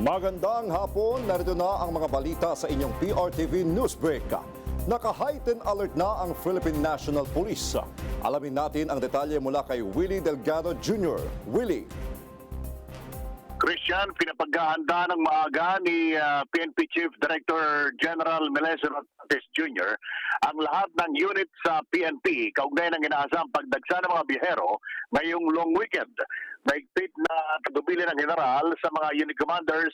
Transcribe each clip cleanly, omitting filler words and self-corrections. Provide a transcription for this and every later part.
Magandang hapon, narito na ang mga balita sa inyong PRTV Newsbreak. Naka-heightened alert na ang Philippine National Police. Alamin natin ang detalye mula kay Willie Delgado Jr. Willie. Christian, pinapaghahanda ng maaga ni PNP Chief Director General Melesio Rodriguez Jr. ang lahat ng unit sa PNP kaugnay ng inaasang pagdagsa ng mga biyahero ngayong long weekend. Naigpit na tagubili ng general sa mga unit commanders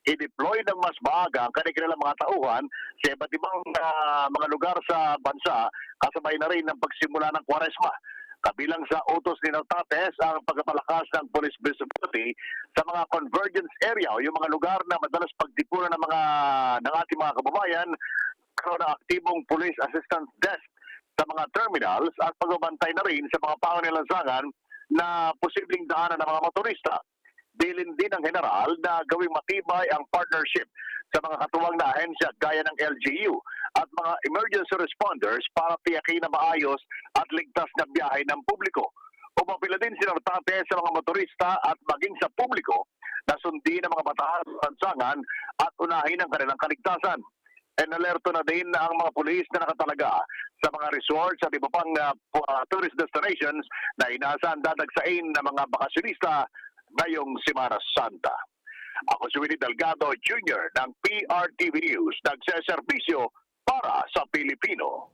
i-deploy ng mas maaga ang kanilang mga tauhan sa iba't ibang mga lugar sa bansa kasabay na rin ng pagsimula ng Kwaresma. Kabilang sa utos ni Nartates ang pagpapalakas ng police visibility sa mga convergence area o yung mga lugar na madalas pagdipunan ng ating mga kababayan, karoon ng aktibong police assistance desk sa mga terminals at pagbabantay na rin sa mga panganilansangan na posibleng daanan ng mga motorista. Bilin din ng general na gawing matibay ang partnership sa mga katuwang na ahensya gaya ng LGU at mga emergency responders para tiyakin na maayos at ligtas na biyahe ng publiko. Umapila din si Nartates sa mga motorista at maging sa publiko na sundin ang mga batas at ransangan at unahin ang kanilang kaligtasan. Enalerto na din ang mga pulis na nakatalaga sa mga resorts at iba pang tourist destinations na inaasahan dadagsain ng mga bakasyonista ngayong Semana Santa. Ako si Willie Delgado Jr. ng PRTV News, nagseserbisyo para sa Pilipino.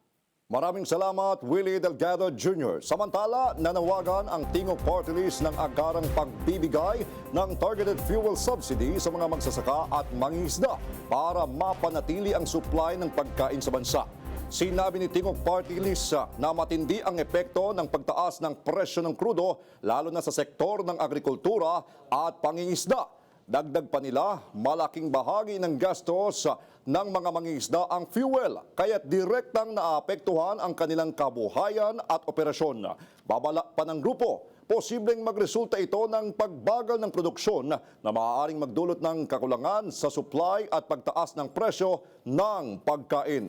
Maraming salamat, Willie Delgado Jr. Samantala, nanawagan ang Tingog Party List ng agarang pagbibigay ng targeted fuel subsidy sa mga magsasaka at mangingisda para mapanatili ang supply ng pagkain sa bansa. Sinabi ni Tingog Party List na matindi ang epekto ng pagtaas ng presyo ng krudo lalo na sa sektor ng agrikultura at pangingisda. Dagdag pa nila, malaking bahagi ng gastos ng mga mangingisda ang fuel, kaya't direktang naapektuhan ang kanilang kabuhayan at operasyon. Babala pa ng grupo, posibleng magresulta ito ng pagbagal ng produksyon na maaaring magdulot ng kakulangan sa supply at pagtaas ng presyo ng pagkain.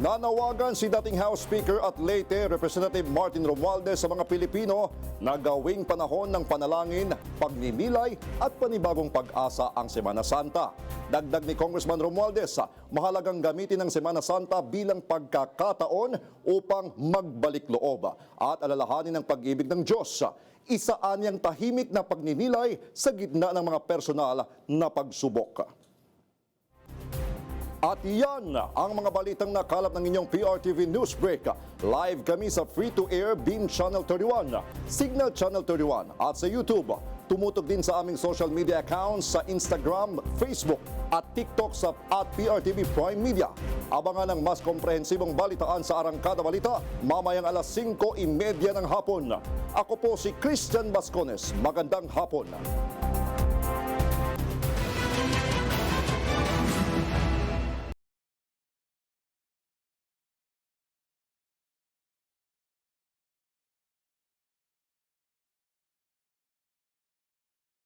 Nanawagan si dating House Speaker at Leyte Representative Martin Romualdez sa mga Pilipino na gawing panahon ng panalangin, pagninilay at panibagong pag-asa ang Semana Santa. Dagdag ni Congressman Romualdez, mahalagang gamitin ang Semana Santa bilang pagkakataon upang magbalik loob at alalahanin ang pag-ibig ng Diyos. Isaan niyang tahimik na pagninilay sa gitna ng mga personal na pagsubok. At yan ang mga balitang nakalap ng inyong PRTV Newsbreak. Live kami sa free-to-air Beam Channel 31, Signal Channel 31 at sa YouTube. Tumutok din sa aming social media accounts sa Instagram, Facebook at TikTok sa @PRTV Prime Media. Abangan ang mas komprehensibong balitaan sa Arangkada Balita mamayang alas 5:30 ng hapon. Ako po si Christian Bascones. Magandang hapon.